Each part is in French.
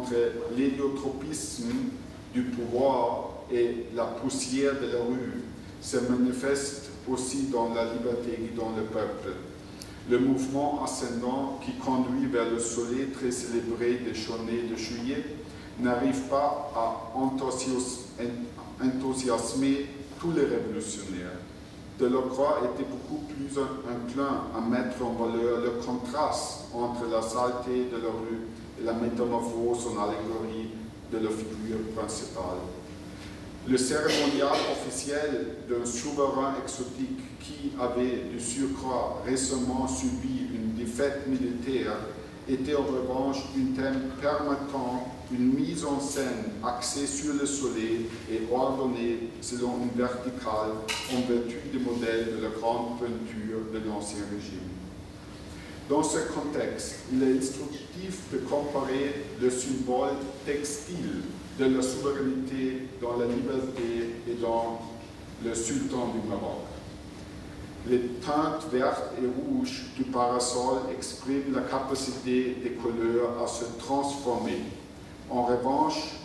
entre l'héliotropisme du pouvoir et la poussière de la rue se manifeste aussi dans la liberté guidant le peuple. Le mouvement ascendant qui conduit vers le soleil très célébré des journées de juillet n'arrive pas à enthousiasmer tous les révolutionnaires. Delacroix était beaucoup plus enclin à mettre en valeur le contraste entre la saleté de la rue et la métamorphose en allégorie de la figure principale. Le cérémonial officiel d'un souverain exotique qui avait de surcroît récemment subi une défaite militaire était en revanche un thème permettant une mise en scène axée sur le soleil et ordonnée selon une verticale en vertu des modèles de la grande peinture de l'Ancien Régime. Dans ce contexte, il est instructif de comparer le symbole textile de la souveraineté dans la liberté et dans le sultan du Maroc. Les teintes vertes et rouges du parasol expriment la capacité des couleurs à se transformer. En revanche,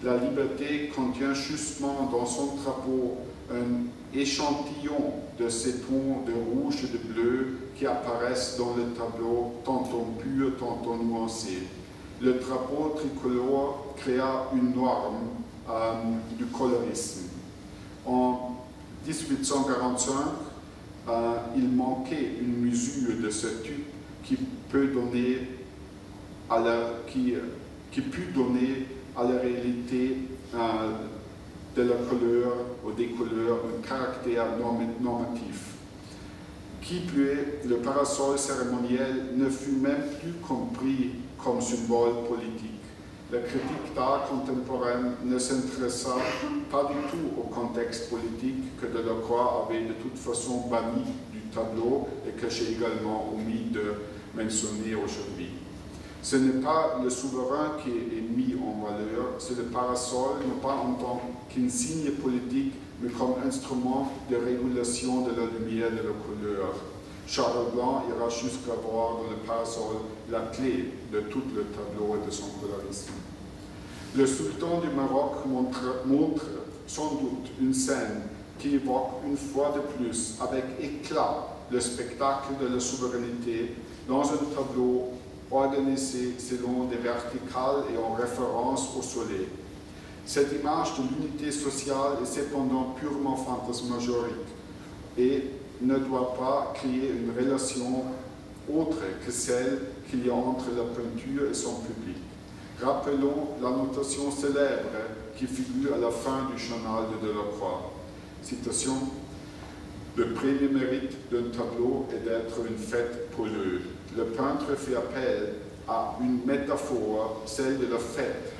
la liberté contient justement dans son drapeau un échantillon de ces tons de rouge et de bleu qui apparaissent dans le tableau tantôt pur, tantôt nuancé. Le drapeau tricolore créa une norme du colorisme. En 1845, il manquait une mesure de ce type qui put donner à la réalité de la couleur ou des couleurs un caractère normatif. Qui plus est, le parasol cérémoniel ne fut même plus compris comme symbole politique. La critique d'art contemporaine ne s'intéressa pas du tout au contexte politique que Delacroix avait de toute façon banni du tableau et que j'ai également omis de mentionner aujourd'hui. Ce n'est pas le souverain qui est mis en valeur, c'est le parasol, non pas en tant qu'insigne politique, mais comme instrument de régulation de la lumière et de la couleur. Charles Blanc ira jusqu'à voir dans le parasol la clé de tout le tableau et de son colorisme. Le sultan du Maroc montre sans doute une scène qui évoque une fois de plus, avec éclat, le spectacle de la souveraineté dans un tableau organisé selon des verticales et en référence au soleil. Cette image de l'unité sociale est cependant purement fantasmagorique et ne doit pas créer une relation autre que celle qu'il y a entre la peinture et son public. Rappelons la notation célèbre qui figure à la fin du journal de Delacroix. Citation: « Le premier mérite d'un tableau est d'être une fête pour l'œil. Le peintre fait appel à une métaphore, celle de la fête,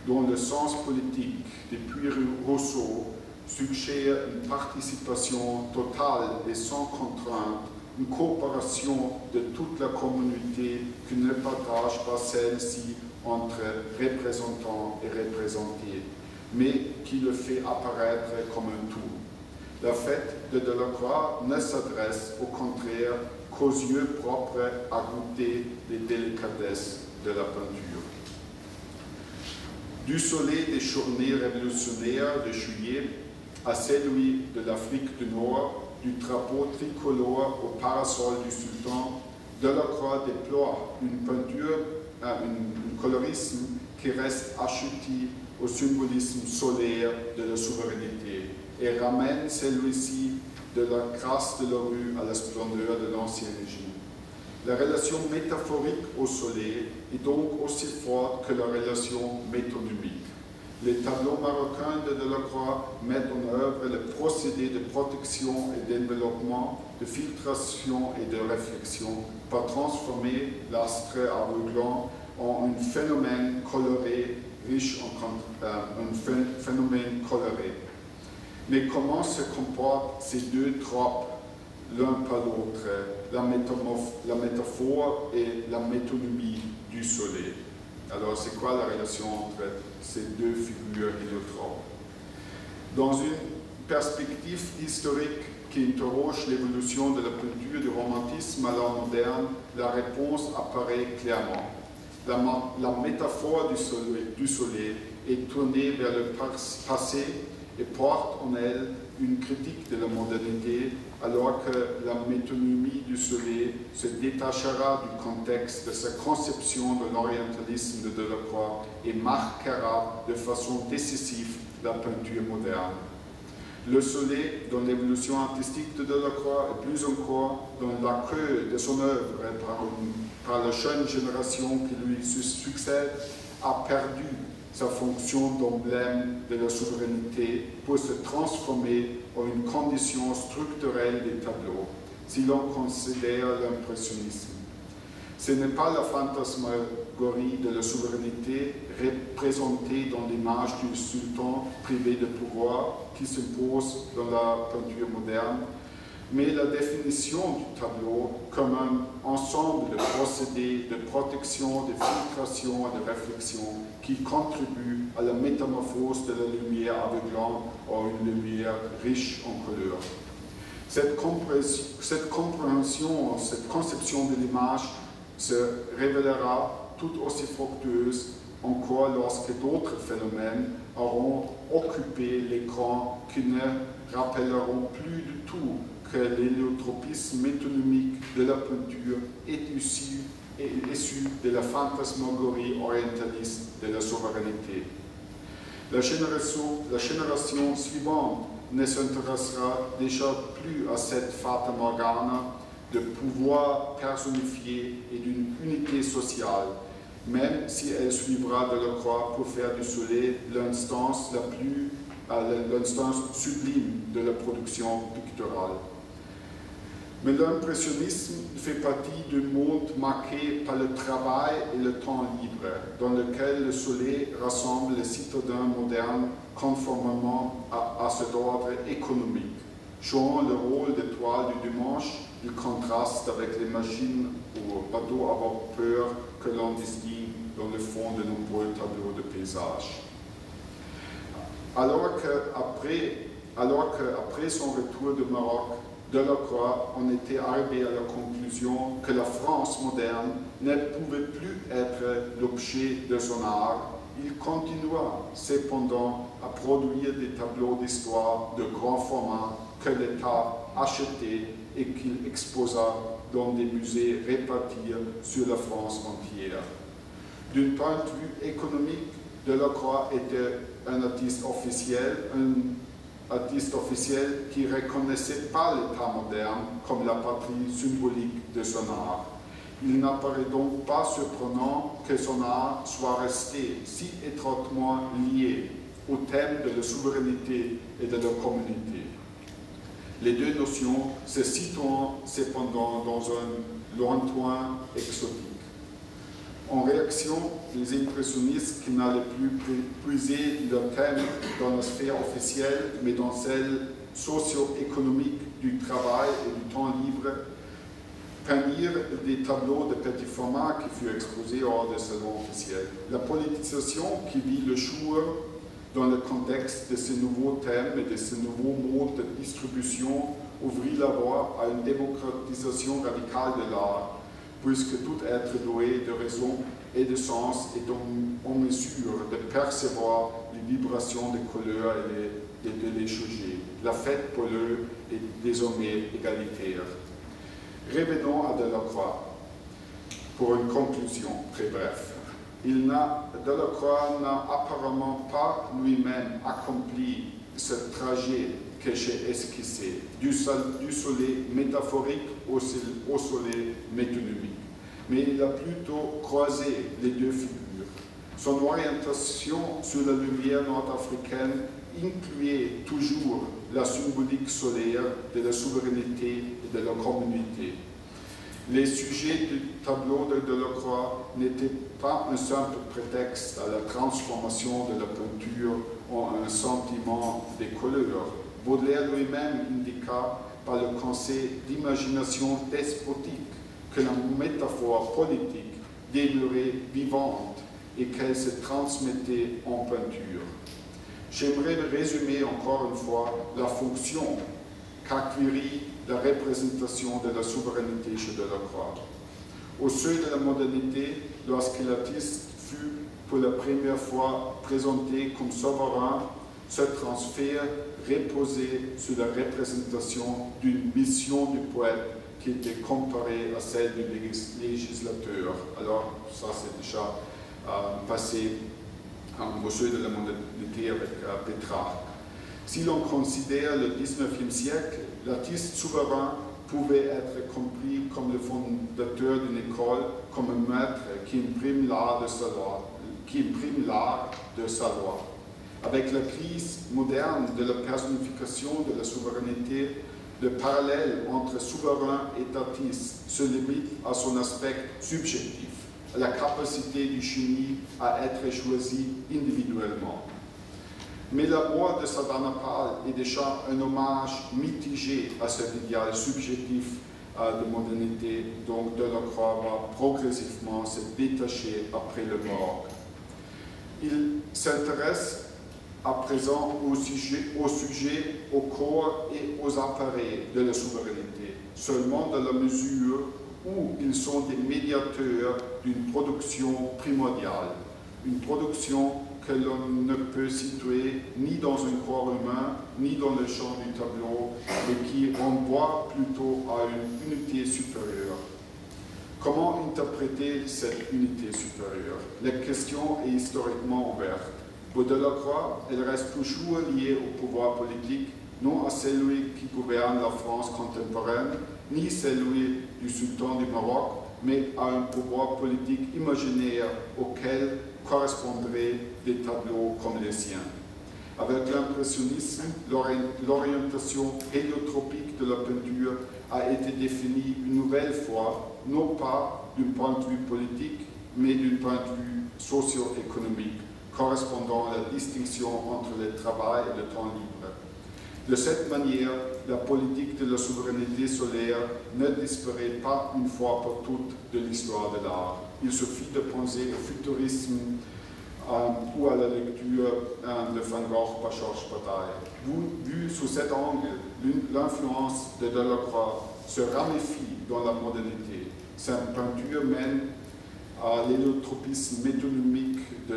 dont le sens politique, depuis Rousseau, suggère une participation totale et sans contrainte, une coopération de toute la communauté qui ne partage pas celle-ci entre représentants et représentés, mais qui le fait apparaître comme un tout. La fête de Delacroix ne s'adresse au contraire qu'aux yeux propres à goûter les délicatesses de la peinture. Du soleil des journées révolutionnaires de juillet à celui de l'Afrique du Nord, du drapeau tricolore au parasol du sultan, Delacroix déploie une peinture, un colorisme qui reste achuti au symbolisme solaire de la souveraineté et ramène celui-ci de la grâce de la rue à la splendeur de l'Ancien Régime. La relation métaphorique au soleil est donc aussi forte que la relation métonymique. Les tableaux marocains de Delacroix mettent en œuvre le procédé de protection et d'enveloppement, de filtration et de réflexion pour transformer l'astre aveuglant en un phénomène coloré, riche en un phénomène coloré. Mais comment se comportent ces deux tropes l'un par l'autre, la métaphore et la métonymie du soleil? Alors, c'est quoi la relation entre ces deux figures héliotropes? Dans une perspective historique qui interroge l'évolution de la peinture du romantisme à l'art moderne, la réponse apparaît clairement. La métaphore du soleil est tournée vers le passé et porte en elle une critique de la modernité, alors que la métonymie du soleil se détachera du contexte de sa conception de l'orientalisme de Delacroix et marquera de façon décisive la peinture moderne. Le soleil, dans l'évolution artistique de Delacroix, et plus encore dans l'accueil de son œuvre par la jeune génération qui lui succède, a perdu sa fonction d'emblème de la souveraineté pour se transformer en une condition structurelle des tableaux, si l'on considère l'impressionnisme. Ce n'est pas la fantasmagorie de la souveraineté représentée dans l'image du sultan privé de pouvoir qui s'impose dans la peinture moderne, mais la définition du tableau comme un ensemble de procédés de protection, de filtration et de réflexion qui contribuent à la métamorphose de la lumière aveuglante en une lumière riche en couleurs. Cette compréhension, cette conception de l'image se révélera tout aussi fructueuse encore lorsque d'autres phénomènes auront occupé l'écran qui ne rappelleront plus du tout que l'héliotropisme métonymique de la peinture est issu de la fantasmagorie orientaliste de la souveraineté. La génération suivante ne s'intéressera déjà plus à cette fata morgana de pouvoir personnifié et d'une unité sociale, même si elle suivra Delacroix pour faire du soleil l'instance sublime de la production picturale. Mais l'impressionnisme fait partie d'un monde marqué par le travail et le temps libre, dans lequel le soleil rassemble les citadins modernes conformément à cet ordre économique. Jouant le rôle d'étoile du dimanche, il contraste avec les machines ou bateaux à vapeur que l'on distingue dans le fond de nombreux tableaux de paysage. Alors qu'après son retour de Maroc, Delacroix en était arrivé à la conclusion que la France moderne ne pouvait plus être l'objet de son art, il continua cependant à produire des tableaux d'histoire de grand format que l'État achetait et qu'il exposa dans des musées répartis sur la France entière. D'un point de vue économique, Delacroix était un artiste officiel qui ne reconnaissait pas l'État moderne comme la patrie symbolique de son art. Il n'apparaît donc pas surprenant que son art soit resté si étroitement lié au thème de la souveraineté et de la communauté. Les deux notions se situant cependant dans un lointain exotique. En réaction, les impressionnistes qui n'allaient plus puiser leur thème dans la sphère officielle, mais dans celle socio-économique du travail et du temps libre, peignirent des tableaux de petit format qui furent exposés hors des salons officiels. La politisation qui vit le jour dans le contexte de ces nouveaux thèmes et de ces nouveaux modes de distribution ouvrit la voie à une démocratisation radicale de l'art, puisque tout être doué de raison et de sens est en mesure de percevoir les vibrations des couleurs et de les juger. La fête pour eux est désormais égalitaire. Revenons à Delacroix pour une conclusion très brève. Delacroix n'a apparemment pas lui-même accompli ce trajet que j'ai esquissé, du soleil métaphorique au soleil métonymique. Mais il a plutôt croisé les deux figures. Son orientation sur la lumière nord-africaine incluait toujours la symbolique solaire de la souveraineté et de la communauté. Les sujets du tableau de Delacroix n'étaient pas un simple prétexte à la transformation de la peinture en un sentiment des couleurs. Baudelaire lui-même indiqua par le conseil d'imagination despotique que la métaphore politique demeurait vivante et qu'elle se transmettait en peinture. J'aimerais résumer encore une fois la fonction qu'acquérit la représentation de la souveraineté chez Delacroix. Au seuil de la modernité, lorsque l'artiste fut pour la première fois présenté comme souverain, ce transfert reposait sur la représentation d'une mission du poète qui était comparée à celle du législateur. Alors, ça c'est déjà passé au jeu de la modernité avec Pétrarque. Si l'on considère le 19e siècle, l'artiste souverain pouvait être compris comme le fondateur d'une école, comme un maître qui imprime l'art de sa loi. Avec la crise moderne de la personnification de la souveraineté, le parallèle entre souverain et artiste se limite à son aspect subjectif, à la capacité du génie à être choisi individuellement. Mais la voix de Sardanapal est déjà un hommage mitigé à cet idéal subjectif de modernité, donc Delacroix va progressivement se détacher après le mort. Il s'intéresse à présent au sujet, au corps et aux appareils de la souveraineté, seulement dans la mesure où ils sont des médiateurs d'une production primordiale, une production que l'on ne peut situer ni dans un corps humain, ni dans le champ du tableau, mais qui renvoie plutôt à une unité supérieure. Comment interpréter cette unité supérieure? La question est historiquement ouverte. Pour Delacroix, elle reste toujours liée au pouvoir politique, non à celui qui gouverne la France contemporaine, ni celui du sultan du Maroc, mais à un pouvoir politique imaginaire auquel correspondraient des tableaux comme les siens. Avec l'impressionnisme, l'orientation héliotropique de la peinture a été définie une nouvelle fois, non pas d'un point de vue politique, mais d'un point de vue socio-économique, correspondant à la distinction entre le travail et le temps libre. De cette manière, la politique de la souveraineté solaire ne disparaît pas une fois pour toutes de l'histoire de l'art. Il suffit de penser au futurisme ou à la lecture de Van Gogh par Georges Bataille. Vu sous cet angle, l'influence de Delacroix se ramifie dans la modernité. Sa peinture mène à l'héliotropisme métonymique de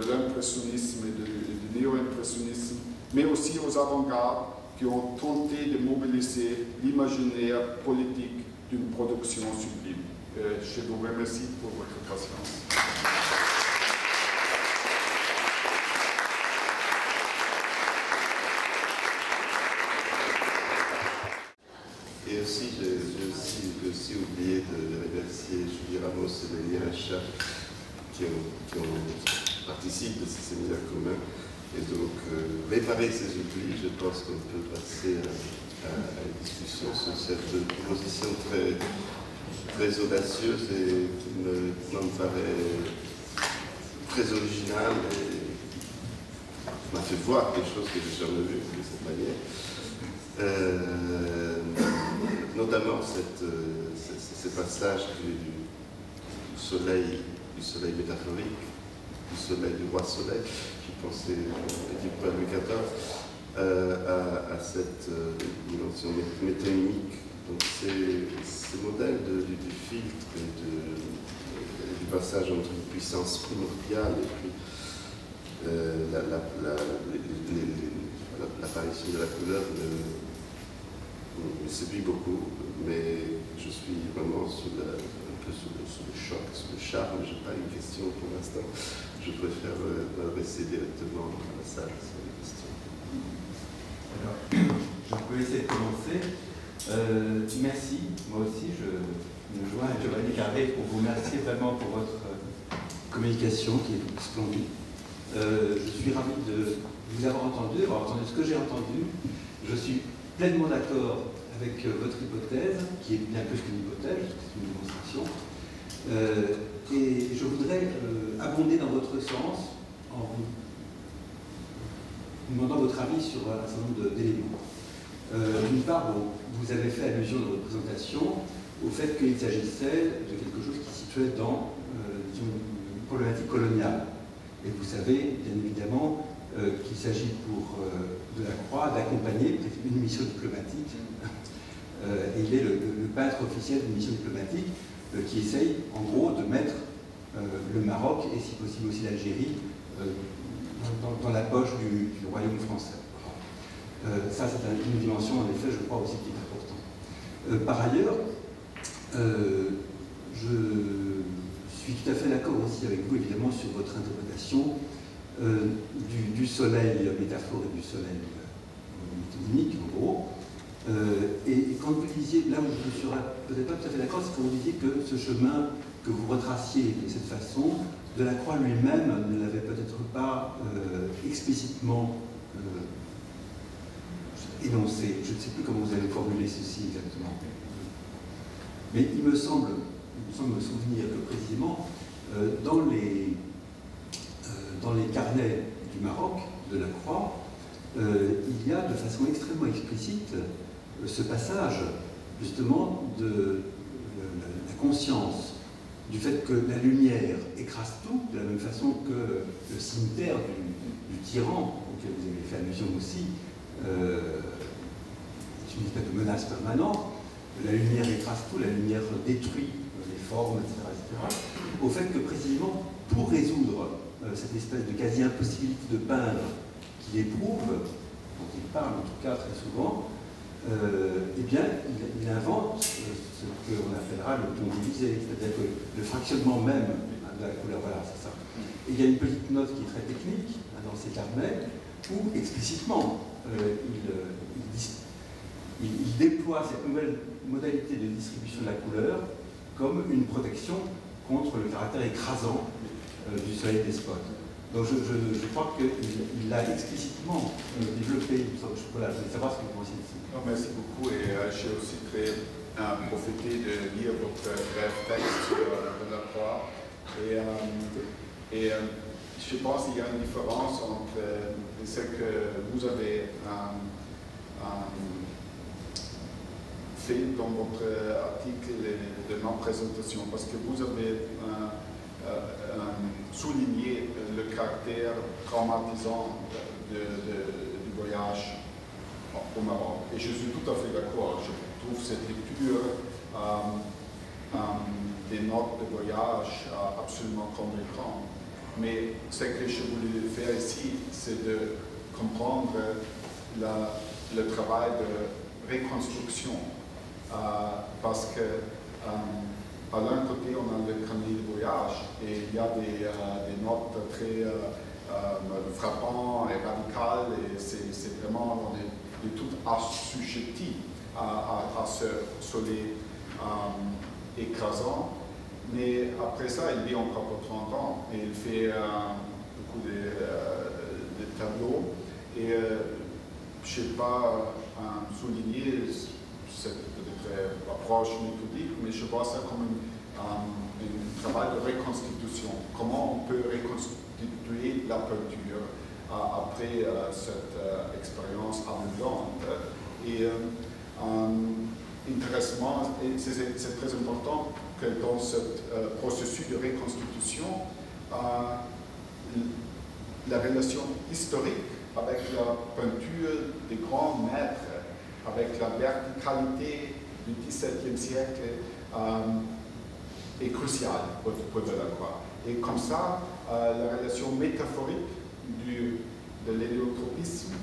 l'impressionnisme et du néo-impressionnisme, mais aussi aux avant-gardes qui ont tenté de mobiliser l'imaginaire politique d'une production sublime. Je vous remercie pour votre patience. Et aussi, j'ai aussi oublié de remercier Julie Ramos et Denis Racha qui participent de ce séminaire commun. Et donc, réparer ces oublis, je pense qu'on peut passer à une discussion sur cette proposition très audacieuse et qui me paraît très originale et m'a fait voir des choses que je n'ai jamais vues de cette manière. Notamment ces passages du soleil métaphorique, du soleil du roi soleil, qui pensait Édipe Louis XIV, à cette dimension métonymique. Donc ces modèles du filtre et du passage entre une puissance primordiale et puis l'apparition de la couleur me séduit beaucoup, mais je suis vraiment un peu sous le choc, sous le charme. Je n'ai pas une question pour l'instant. Je préfère m'adresser directement à la salle sur les questions. Alors, je peux essayer de commencer. Merci. Moi aussi, je me joins à Giovanni Carré pour vous remercier vraiment pour votre communication qui est splendide. Je suis ravi de vous avoir entendu ce que j'ai entendu. Je suis pleinement d'accord avec votre hypothèse, qui est bien plus qu'une hypothèse, c'est une démonstration. Et je voudrais abonder dans votre sens en vous demandant votre avis sur un certain nombre d'éléments. D'une part, vous avez fait allusion dans votre présentation au fait qu'il s'agissait de quelque chose qui se situait dans une problématique coloniale. Et vous savez, bien évidemment, qu'il s'agit pour Delacroix d'accompagner une mission diplomatique. Et il est le peintre officiel d'une mission diplomatique qui essaye, en gros, de mettre le Maroc et si possible aussi l'Algérie dans la poche du royaume français. Ça, c'est une dimension, en effet, je crois aussi qui est importante. Par ailleurs, je suis tout à fait d'accord aussi avec vous, évidemment, sur votre interprétation du soleil métaphore et du soleil métonymique, en gros. Et quand vous disiez, là où je ne suis peut-être pas tout à fait d'accord, c'est quand vous disiez que ce chemin que vous retraciez de cette façon, Delacroix lui-même ne l'avait peut-être pas explicitement énoncé. Je ne sais plus comment vous avez formulé ceci exactement. Mais il me semble me souvenir que précisément dans les carnets du Maroc, de Delacroix, il y a de façon extrêmement explicite ce passage justement de la conscience du fait que la lumière écrase tout, de la même façon que le cimetière du tyran, auquel vous avez fait allusion aussi, est une espèce de menace permanente. La lumière écrase tout, la lumière détruit les formes, etc. Au fait que précisément, pour résoudre cette espèce de quasi-impossibilité de peindre qu'il éprouve, dont il parle en tout cas très souvent, eh bien, il invente ce qu'on appellera le ton divisé, c'est-à-dire que le fractionnement même de la couleur, voilà, c'est ça. Et il y a une petite note qui est très technique dans ces carnets, où explicitement il déploie cette nouvelle modalité de distribution de la couleur comme une protection contre le caractère écrasant du soleil despote. Donc je crois qu'il l'a explicitement développé. Voilà, je voulais savoir ce que vous pensez ici. Non, merci beaucoup et j'ai aussi très profité de lire votre bref texte sur Delacroix. Et je pense qu'il y a une différence entre ce que vous avez fait dans votre article de non-présentation, parce que vous avez souligné le caractère traumatisant du voyage au Maroc. Et je suis tout à fait d'accord. Je trouve cette lecture des notes de voyage absolument convaincante. Mais ce que je voulais faire ici, c'est de comprendre le travail de reconstruction. Parce que à l'un côté, on a le carnet de voyage et il y a des notes très frappantes et radicales, et c'est vraiment, on est tout assujetti à ce soleil écrasant. Mais après ça, il vit encore pour 30 ans et il fait beaucoup de tableaux. Et je ne sais pas souligner cette approche méthodique, mais je vois ça comme un travail de reconstitution. Comment on peut reconstituer la peinture après cette expérience aveuglante. Et intéressant, c'est très important que dans ce processus de reconstitution, la relation historique avec la peinture des grands maîtres, avec la verticalité du XVIIe siècle, est cruciale pour Delacroix. Et comme ça, la relation métaphorique de l'héliotropisme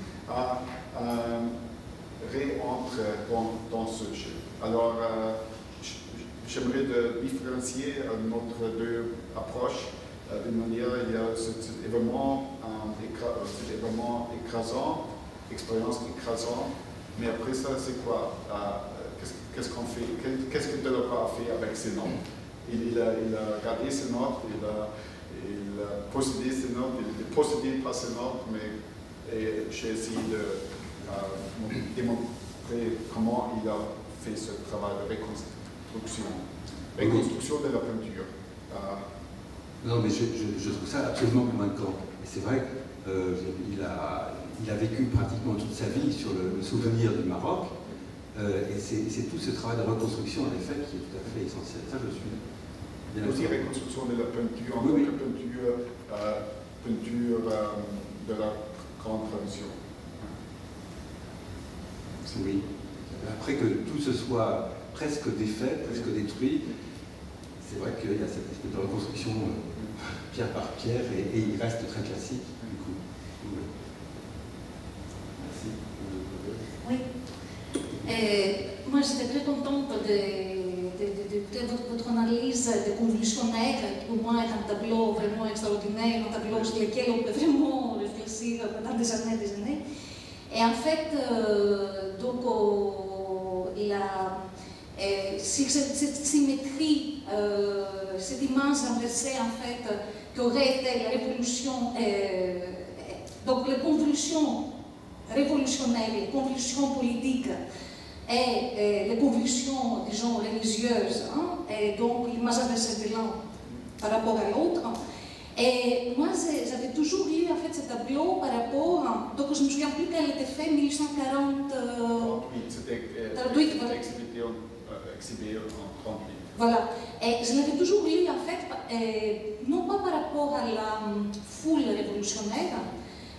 réentre dans ce jeu. Alors, j'aimerais différencier notre deux approches. D'une manière, il y a cet événement écrasant, expérience écrasante, mais après ça, c'est quoi? Qu'est-ce qu'on fait? Qu'est-ce que Delacroix a fait avec ces notes? Il a gardé ces notes, il a possédé ces notes, il est possédé par ces notes, mais j'ai essayé de démontrer comment il a fait ce travail de reconstruction de la peinture. Non, mais je trouve ça absolument convaincant. Et c'est vrai qu'il a vécu pratiquement toute sa vie sur le souvenir du Maroc. Et c'est tout ce travail de reconstruction, en effet, qui est tout à fait essentiel. Ça, je suis bien aussi reconstruction de la peinture, en tant que peinture de la grande tradition. Oui. Après que tout se soit presque défait, presque détruit, c'est vrai qu'il y a cette espèce de reconstruction pierre par pierre et il reste très classique du coup. Merci. Oui. Moi, j'étais très contente de votre analyse de convulsionnaire, qui pour moi est un tableau vraiment extraordinaire, un tableau sur lequel on peut vraiment réfléchir pendant des années. Et en fait, donc, cette symétrie, cette image inversée, en fait, qu'aurait été la révolution, donc les convulsions révolutionnaires, les convulsions politiques, et les convulsions, disons, religieuses, hein, et donc l'image inversée de l'un par rapport à l'autre. Et moi, j'avais toujours lu en fait ce tableau par rapport, donc je ne me souviens plus qu'elle était faite, 1840. 38, voilà. Exhibé en 38. Voilà. Et je l'avais toujours lu en fait, non pas par rapport à la foule révolutionnaire,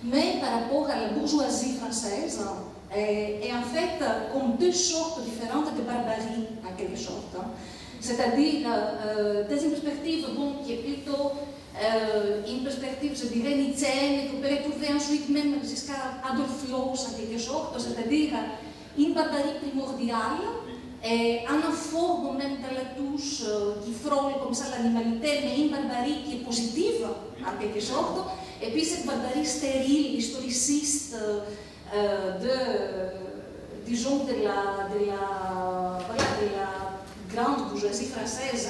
mais par rapport à la bourgeoisie française. Et en fait, comme deux sortes différentes de barbarie, en quelque sorte. C'est-à-dire, dans une perspective qui est plutôt une perspective, je dirais, nietzschéenne, qu'on peut retrouver ensuite même jusqu'à Adolf Loos, en quelque sorte, c'est-à-dire une barbarie primordiale, et un forme même dans la touche qui frôle comme ça l'animalité, mais une barbarie qui est positive, en quelque sorte, et puis cette barbarie stérile, historiciste, disons, de la grande bourgeoisie française,